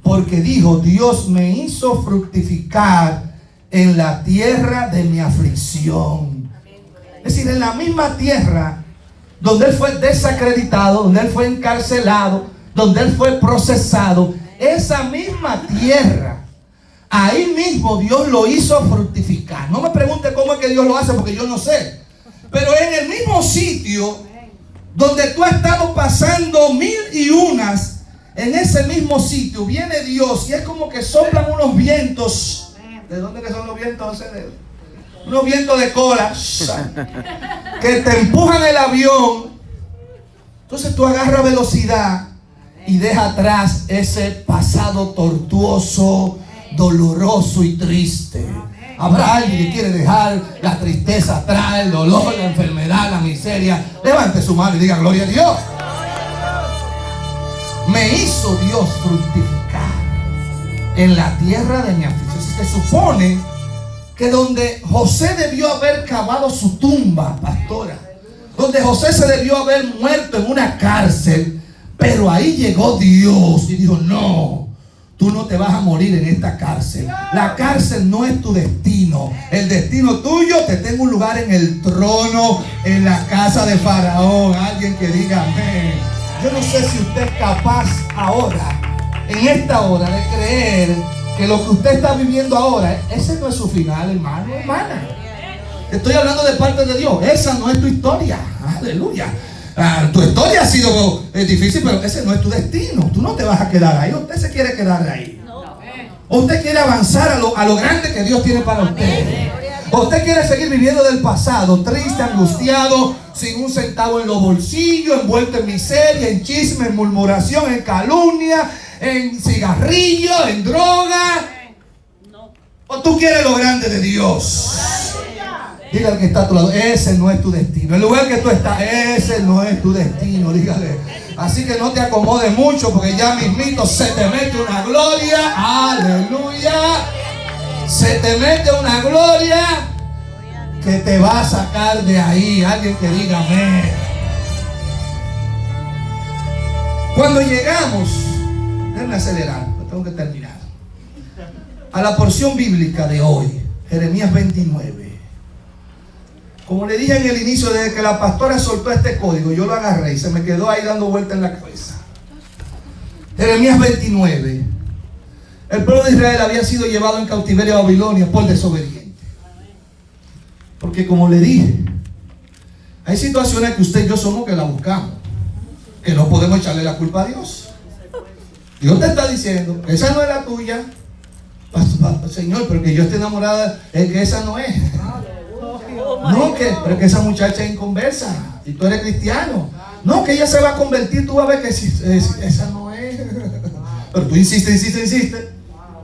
porque dijo, Dios me hizo fructificar en la tierra de mi aflicción. Es decir, en la misma tierra donde él fue desacreditado, donde él fue encarcelado, donde él fue procesado, esa misma tierra, ahí mismo Dios lo hizo fructificar. No me pregunte cómo es que Dios lo hace, porque yo no sé. Pero en el mismo sitio donde tú has estado pasando 1001, en ese mismo sitio viene Dios y es como que soplan unos vientos. ¿De dónde que son los vientos? Unos vientos de cola que te empujan el avión. Entonces tú agarras velocidad y dejas atrás ese pasado tortuoso, doloroso y triste. Habrá alguien que quiere dejar la tristeza atrás, el dolor, la enfermedad, la miseria. Levante su mano y diga gloria a Dios. Me hizo Dios fructificar en la tierra de mi aflicción. Se supone que donde José debió haber cavado su tumba, pastora, donde José se debió haber muerto en una cárcel, pero ahí llegó Dios y dijo, no, tú no te vas a morir en esta cárcel. La cárcel no es tu destino. El destino tuyo, te tengo un lugar en el trono, en la casa de Faraón. Alguien que diga amén. Yo no sé si usted es capaz ahora, en esta hora, de creer que lo que usted está viviendo ahora, ese no es su final, hermano, hermana. Estoy hablando de parte de Dios. Esa no es tu historia. Aleluya. Tu historia ha sido difícil, pero ese no es tu destino. Tú no te vas a quedar ahí. Usted se quiere quedar ahí. ¿O usted quiere avanzar a lo grande que Dios tiene para usted? ¿O usted quiere seguir viviendo del pasado, triste, angustiado, sin un centavo en los bolsillos, envuelto en miseria, en chisme, en murmuración, en calumnia, en cigarrillo, en droga? ¿O tú quieres lo grande de Dios? Dígale que está a tu lado, ese no es tu destino. El lugar que tú estás, ese no es tu destino. Dígale. Así que no te acomodes mucho, porque ya mismito se te mete una gloria. Aleluya. Se te mete una gloria que te va a sacar de ahí. Alguien que diga amén. Cuando llegamos, déjenme acelerar, tengo que terminar, a la porción bíblica de hoy, Jeremías 29. Como le dije en el inicio, desde que la pastora soltó este código, yo lo agarré y se me quedó ahí dando vuelta en la cabeza. Jeremías 29. El pueblo de Israel había sido llevado en cautiverio a Babilonia por desobediente. Porque como le dije, hay situaciones que usted y yo somos que la buscamos, que no podemos echarle la culpa a Dios. Dios te está diciendo, esa no es la tuya. Señor, pero que yo esté enamorada, es que esa no es. No, pero que esa muchacha es inconversa y tú eres cristiano. No, que ella se va a convertir, tú vas a ver que esa no es. Pero tú insistes.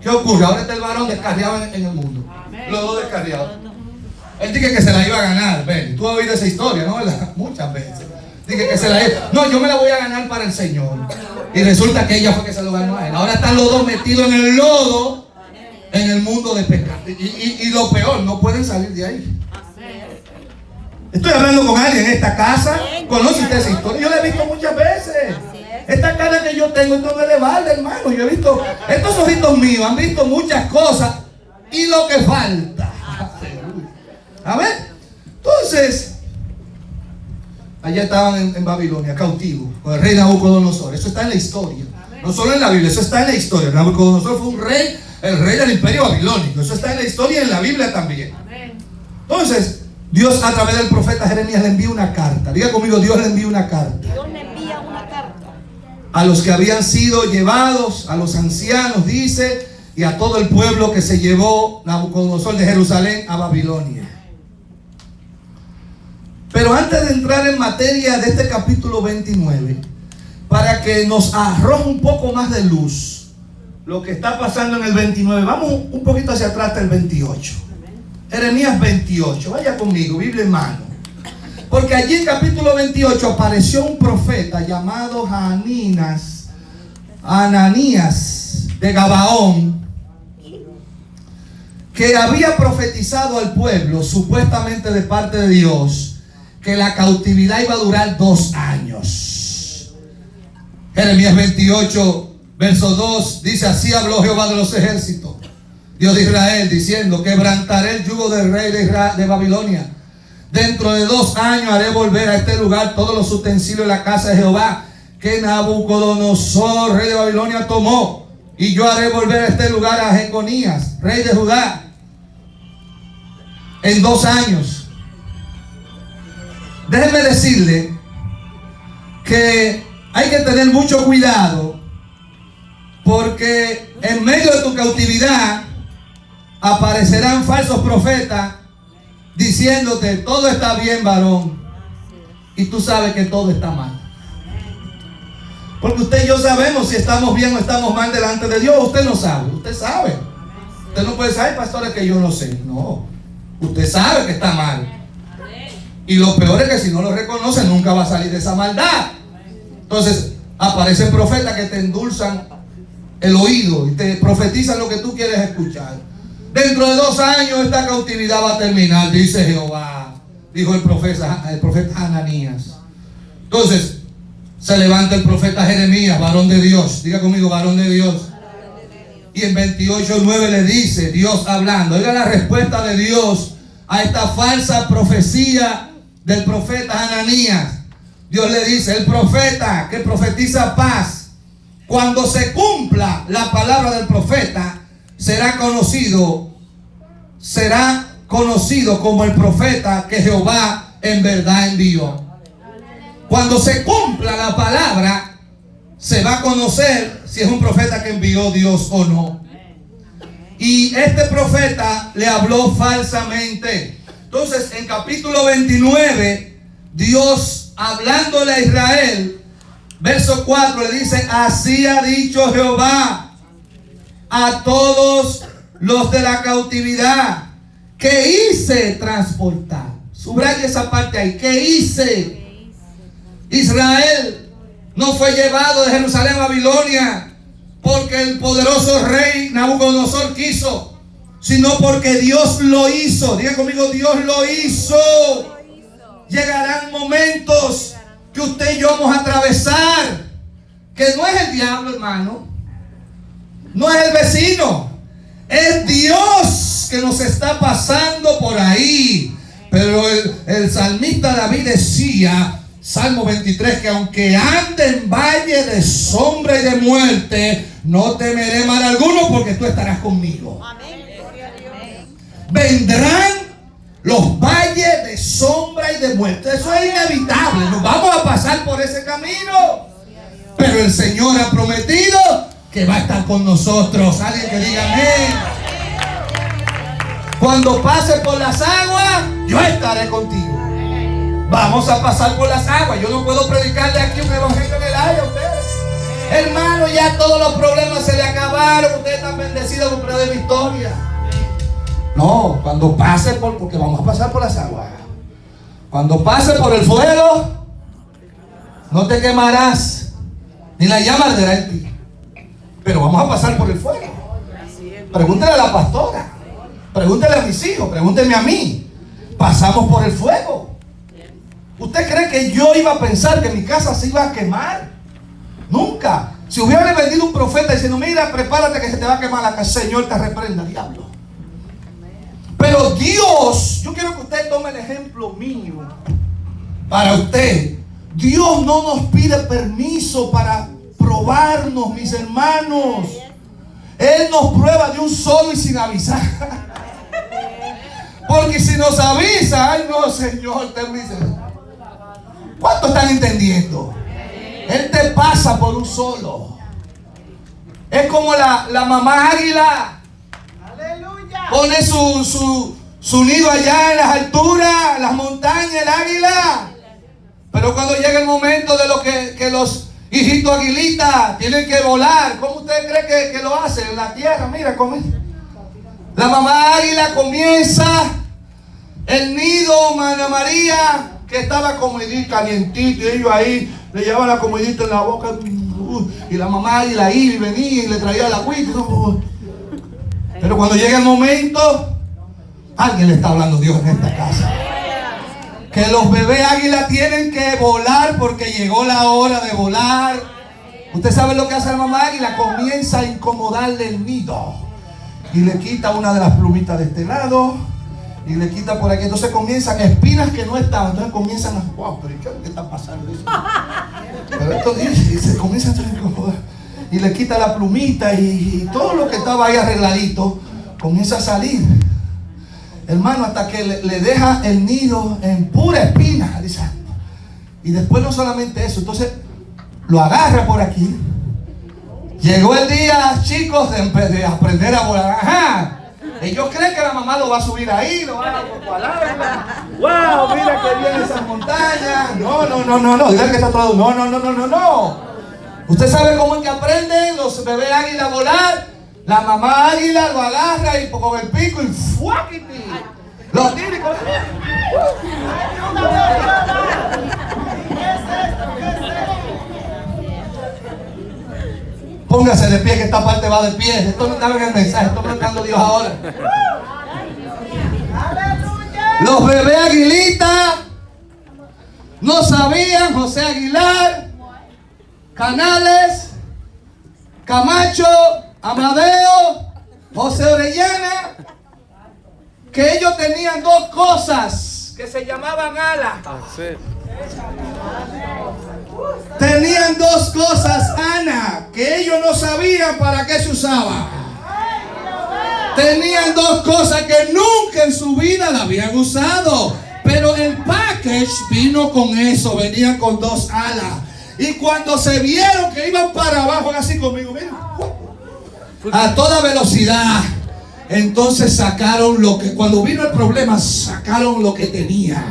¿Qué ocurre? Ahora está el varón descarriado en el mundo. Los dos descarriados. Él dice que se la iba a ganar. Ven, tú has oído esa historia, ¿no? Muchas veces. Dice que se la iba. No, yo me la voy a ganar para el Señor. Y resulta que ella fue que se lo ganó a él. Ahora están los dos metidos en el lodo, en el mundo de pecado. Y lo peor, no pueden salir de ahí. Estoy hablando con alguien en esta casa. ¿Conoce usted esa historia? Yo la he visto muchas veces. Esta cara que yo tengo, esto no es de balde, hermano. Yo he visto, estos ojitos míos han visto muchas cosas y lo que falta. A ver, entonces, allá estaban en Babilonia, cautivos, con el rey Nabucodonosor. Eso está en la historia. No solo en la Biblia, eso está en la historia. Nabucodonosor fue un rey, el rey del imperio babilónico. Eso está en la historia y en la Biblia también. Entonces, Dios a través del profeta Jeremías le envía una carta. Diga conmigo, Dios le envía una carta. Dios le envía una carta A los que habían sido llevados, a los ancianos, dice, y a todo el pueblo que se llevó Nabucodonosor de Jerusalén a Babilonia. Pero antes de entrar en materia de este capítulo 29, para que nos arroje un poco más de luz lo que está pasando en el 29, vamos un poquito hacia atrás hasta el 28. Jeremías 28, vaya conmigo, Biblia en mano. Porque allí en capítulo 28 apareció un profeta llamado Ananías de Gabaón, que había profetizado al pueblo, supuestamente de parte de Dios, que la cautividad iba a durar 2 años. Jeremías 28, verso 2, dice: así habló Jehová de los ejércitos, Dios de Israel, diciendo: quebrantaré el yugo del rey de Babilonia. Dentro de 2 años haré volver a este lugar todos los utensilios de la casa de Jehová que Nabucodonosor, rey de Babilonia, tomó. Y yo haré volver a este lugar a Jeconías, rey de Judá, en 2 años. Déjenme decirle que hay que tener mucho cuidado, porque en medio de tu cautividad aparecerán falsos profetas diciéndote: todo está bien, varón, y tú sabes que todo está mal. Porque usted y yo sabemos si estamos bien o estamos mal delante de Dios. Usted no sabe, usted sabe. Usted no puede saber, pastores, que yo no sé. No, usted sabe que está mal. Y lo peor es que si no lo reconoce, nunca va a salir de esa maldad. Entonces aparecen profetas que te endulzan el oído y te profetizan lo que tú quieres escuchar. Dentro de 2 años esta cautividad va a terminar, dice Jehová, dijo el profeta Ananías. Entonces se levanta el profeta Jeremías, varón de Dios. Diga conmigo, varón de Dios. Y en 28:9 le dice, Dios hablando, oiga la respuesta de Dios a esta falsa profecía del profeta Ananías. Dios le dice: el profeta que profetiza paz, cuando se cumpla la palabra del profeta, será conocido como el profeta que Jehová en verdad envió. Cuando se cumpla la palabra, se va a conocer si es un profeta que envió Dios o no. y este profeta le habló falsamente. Entonces, en capítulo 29, Dios hablándole a Israel, verso 4, le dice: así ha dicho Jehová a todos los de la cautividad que hice transportar. Subraya esa parte ahí. Que hice. Israel no fue llevado de Jerusalén a Babilonia porque el poderoso rey Nabucodonosor quiso, sino porque Dios lo hizo. Diga conmigo: Dios lo hizo. Llegarán momentos que usted y yo vamos a atravesar, que no es el diablo, hermano, no es el vecino, es Dios que nos está pasando por ahí. Pero el salmista David decía, Salmo 23, que aunque ande en valle de sombra y de muerte, no temeré mal alguno, porque tú estarás conmigo. Amén. Vendrán los valles de sombra y de muerte. Eso es inevitable. Nos vamos a pasar por ese camino. Pero el Señor ha prometido que va a estar con nosotros. Alguien que diga amén. Cuando pase por las aguas, yo estaré contigo. Vamos a pasar por las aguas. Yo no puedo predicarle aquí un evangelio en el aire a ustedes. Hermano, ya todos los problemas se le acabaron. Ustedes están bendecidos con premio de victoria. No, cuando pase porque vamos a pasar por las aguas. Cuando pase por el fuego, no te quemarás, ni la llama arderá en ti. Pero vamos a pasar por el fuego. Pregúntale a la pastora, pregúntale a mis hijos, pregúnteme a mí. Pasamos por el fuego. ¿Usted cree que yo iba a pensar que mi casa se iba a quemar? Nunca. Si hubiera venido un profeta diciendo: mira, prepárate que se te va a quemar la casa, Señor te reprenda, diablo. Pero Dios, yo quiero que usted tome el ejemplo mío para usted. Dios no nos pide permiso para probarnos, mis hermanos. Él nos prueba de un solo y sin avisar. Porque si nos avisa, ay no, Señor, ten misericordia. ¿Cuántos están entendiendo? Él te pasa por un solo. Es como la mamá águila. Pone su nido allá en las alturas, las montañas, el águila. Pero cuando llega el momento de lo que los hijitos aguilitas tienen que volar, ¿cómo usted cree que lo hacen? En la tierra, mira cómo es. La mamá águila comienza el nido, Mana María, que estaba comidito, calientito, y ellos ahí le llevaban la comidita en la boca, y la mamá águila iba y venía y le traía la agüita. Pero cuando llega el momento, alguien le está hablando Dios en esta casa. Que los bebés águila tienen que volar porque llegó la hora de volar. Usted sabe lo que hace la mamá águila. Comienza a incomodarle el nido. Y le quita una de las plumitas de este lado. Y le quita por aquí. Entonces comienzan espinas que no estaban. Entonces comienzan a... wow, pero ¿qué es lo que está pasando? Pero esto y se comienza a incomodar. Y le quita la plumita y todo lo que estaba ahí arregladito comienza a salir. Hermano, hasta que le deja el nido en pura espina. Y después no solamente eso, entonces lo agarra por aquí. Llegó el día, chicos, de aprender a volar. Ajá. Ellos creen que la mamá lo va a subir ahí, lo va a alar. ¡Wow! Mira que viene esas montañas. No. Digan que está todo. No. ¿Usted sabe cómo es que aprenden los bebés águila a volar? La mamá águila lo agarra y con el pico y ¡fuaquiti! Lo tira y con... Póngase de pie, que esta parte va de pie. Esto no estaba en el mensaje, esto me está dando Dios ahora. Los bebés aguilitas no sabían, José Aguilar, Canales, Camacho, Amadeo, José Orellana, que ellos tenían dos cosas que se llamaban alas. Tenían dos cosas, Ana, que ellos no sabían para qué se usaba. Tenían dos cosas que nunca en su vida la habían usado. Pero el package vino con eso, venía con dos alas. Y cuando se vieron que iban para abajo, así conmigo, miren, a toda velocidad, Entonces sacaron lo que, cuando vino el problema, sacaron lo que tenía.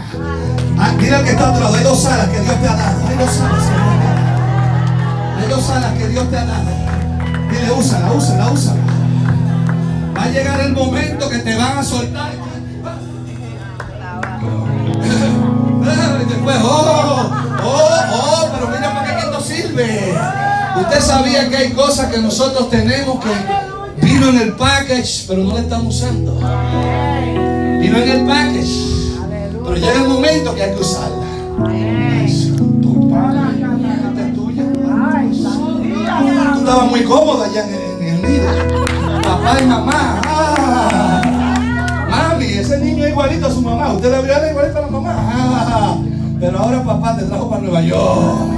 Mira que está a otro lado. Hay 2 alas que Dios te ha dado. Hay 2 alas. Hay 2 alas que Dios te ha dado. Dile, úsala. Va a llegar el momento que te van a soltar. Y después, pero mira para qué esto sirve. Usted sabía que hay cosas que nosotros tenemos que vino en el package, pero no la estamos usando. Vino en el package, pero llega el momento que hay que usarla. Esta es tuya. Tú estabas muy cómoda allá en el nido. Papá y mamá. Mami, ese niño es igualito a su mamá. Usted le veía igualito a la mamá. Pero ahora papá te trajo para Nueva York.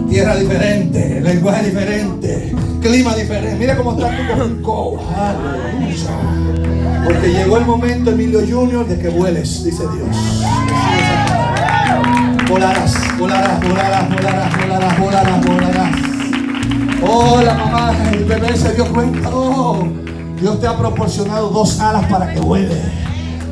Tierra diferente, lenguaje diferente, clima diferente. Mira cómo está tu coco. Aleluya. Porque llegó el momento, Emilio Junior, de que vueles, dice Dios. Volarás. Oh, la mamá, el bebé se dio cuenta. Oh, Dios te ha proporcionado 2 alas para que vueles.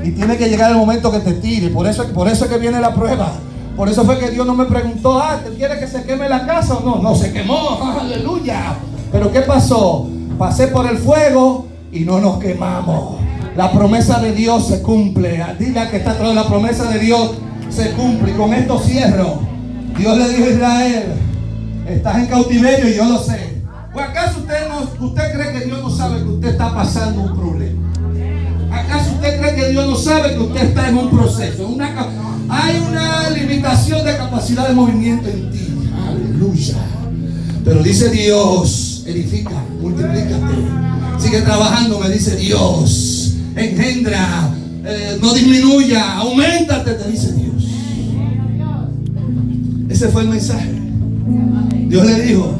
Y tiene que llegar el momento que te tire. Por eso es que viene la prueba. Por eso fue que Dios no me preguntó, ¿te quiere que se queme la casa o no? No, se quemó, aleluya. Pero ¿qué pasó? Pasé por el fuego y no nos quemamos. La promesa de Dios se cumple. Diga que está atrás, la promesa de Dios se cumple. Y con esto cierro. Dios le dijo a Israel, estás en cautiverio y yo lo sé. ¿O acaso usted cree que Dios no sabe que usted está pasando un problema? ¿Acaso usted cree que Dios no sabe que usted está en un proceso? Hay una limitación de capacidad de movimiento en ti. Aleluya. Pero dice Dios, edifica, multiplícate. Sigue trabajando, me dice Dios. Engendra, no disminuya, auméntate, te dice Dios. Ese fue el mensaje. Dios le dijo,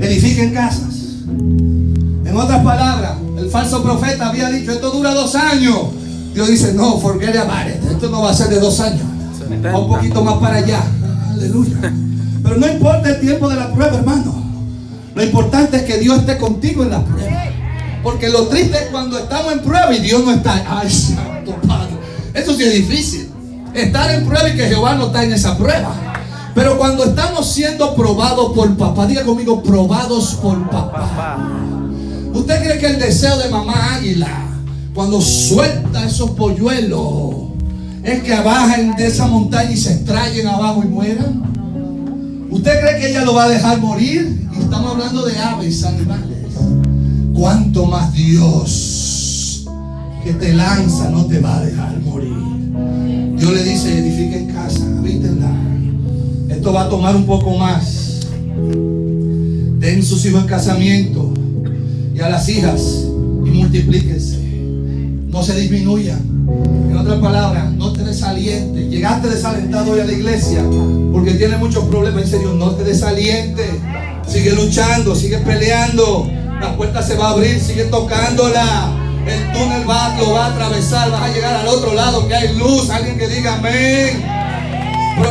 edifiquen casas. En otras palabras, el falso profeta había dicho, esto dura 2 años. Dios dice, no, forget about it. Esto no va a ser de 2 años. Va un poquito más para allá. Aleluya. Pero no importa el tiempo de la prueba, hermano. Lo importante es que Dios esté contigo en la prueba. Porque lo triste es cuando estamos en prueba y Dios no está. Ay, santo Padre. Eso sí es difícil. Estar en prueba y que Jehová no está en esa prueba. Pero cuando estamos siendo probados por papá, diga conmigo, probados por papá. ¿Usted cree que el deseo de mamá águila, cuando suelta esos polluelos, es que bajen de esa montaña y se estrellen abajo y mueran? ¿Usted cree que ella lo va a dejar morir? Y estamos hablando de aves, animales. ¿Cuánto más Dios que te lanza no te va a dejar morir? Dios le dice, edifiquen casa, habítenla. Esto va a tomar un poco más. Den sus hijos en casamiento y a las hijas y multiplíquense. No se disminuyan. En otras palabras, no te desalientes. Llegaste desalentado hoy a la iglesia porque tienes muchos problemas. En serio, no te desalientes. Sigue luchando, sigue peleando. La puerta se va a abrir, sigue tocándola. El túnel lo va a atravesar. Vas a llegar al otro lado que hay luz. Alguien que diga amén.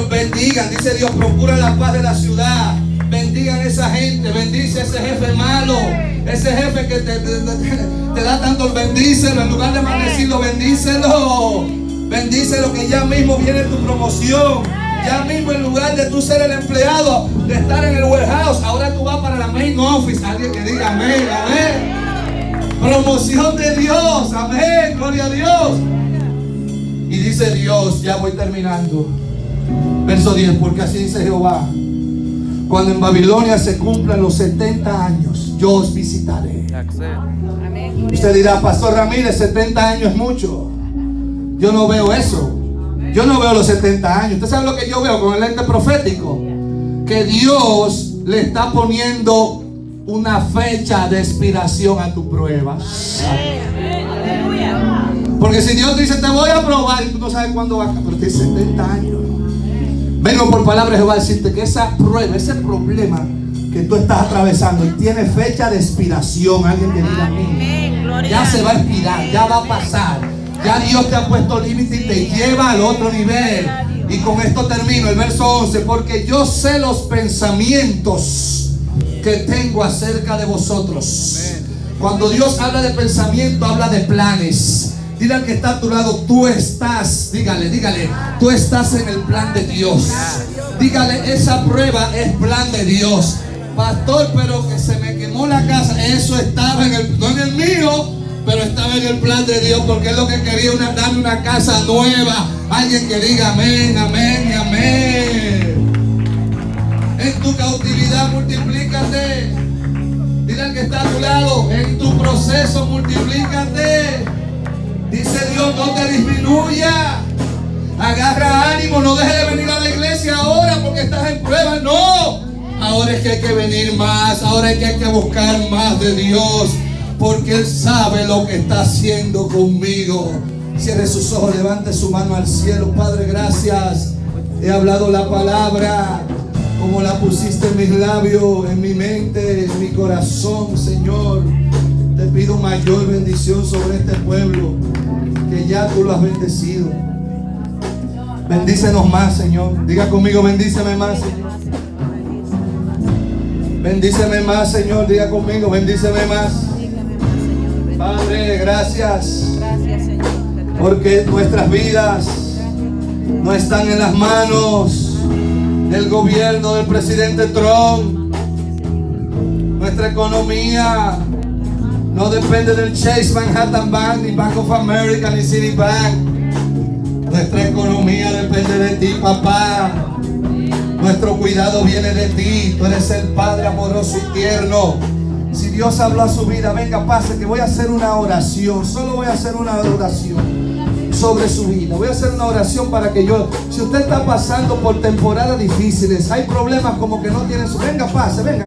Bendigan, dice Dios, procura la paz de la ciudad. Bendigan a esa gente. Bendice a ese jefe malo. Ese jefe que te da tanto, bendícelo. En lugar de maldecirlo, bendícelo. Bendícelo, que ya mismo viene tu promoción. Ya mismo, en lugar de tú ser el empleado, de estar en el warehouse, ahora tú vas para la main office. Alguien que diga amén, amén. Promoción de Dios, amén, gloria a Dios. Y dice Dios, ya voy terminando. Verso 10, porque así dice Jehová: cuando en Babilonia se cumplan los 70 años, yo os visitaré. Usted dirá, Pastor Ramírez, 70 años es mucho. Yo no veo eso. Yo no veo los 70 años. ¿Usted sabe lo que yo veo con el lente profético? Que Dios le está poniendo una fecha de expiración a tu prueba. Porque si Dios dice, te voy a probar, y tú no sabes cuándo va a acabar, pero tienes 70 años. Vengo por palabra de Jehová a decirte que esa prueba, ese problema que tú estás atravesando, y tiene fecha de expiración. Alguien que diga amén. Ya se va a expirar, ya va a pasar. Ya Dios te ha puesto límite y te lleva al otro nivel. Y con esto termino, el verso 11. Porque yo sé los pensamientos que tengo acerca de vosotros. Cuando Dios habla de pensamiento, habla de planes. Dile al que está a tu lado, tú estás, dígale, tú estás en el plan de Dios. Dígale, esa prueba es plan de Dios. Pastor, pero que se me quemó la casa. Eso estaba no en el mío, pero estaba en el plan de Dios, porque es lo que quería, darme una casa nueva. Alguien que diga amén, amén y amén. En tu cautividad multiplícate. Dile al que está a tu lado, en tu proceso multiplícate. Dice Dios, no te disminuya. Agarra ánimo, no dejes de venir a la iglesia ahora porque estás en prueba. No, ahora es que hay que venir más. Ahora es que hay que buscar más de Dios, porque Él sabe lo que está haciendo conmigo. Cierre sus ojos, levante su mano al cielo. Padre, gracias. He hablado la palabra como la pusiste en mis labios, en mi mente, en mi corazón, Señor. Te pido mayor bendición sobre este pueblo, que ya tú lo has bendecido. Bendícenos más, Señor. Diga conmigo, bendíceme más, Señor. Bendíceme más, Señor. Diga conmigo, bendíceme más. Padre, gracias. Porque nuestras vidas no están en las manos del gobierno del presidente Trump. Nuestra economía no depende del Chase Manhattan Bank, ni Bank of America, ni Citibank. Nuestra economía depende de ti, papá. Nuestro cuidado viene de ti. Tú eres el Padre amoroso y tierno. Si Dios habló a su vida, venga, pase, que voy a hacer una oración. Solo voy a hacer una oración sobre su vida. Voy a hacer una oración para que si usted está pasando por temporadas difíciles, hay problemas como que no tienen venga, pase, venga.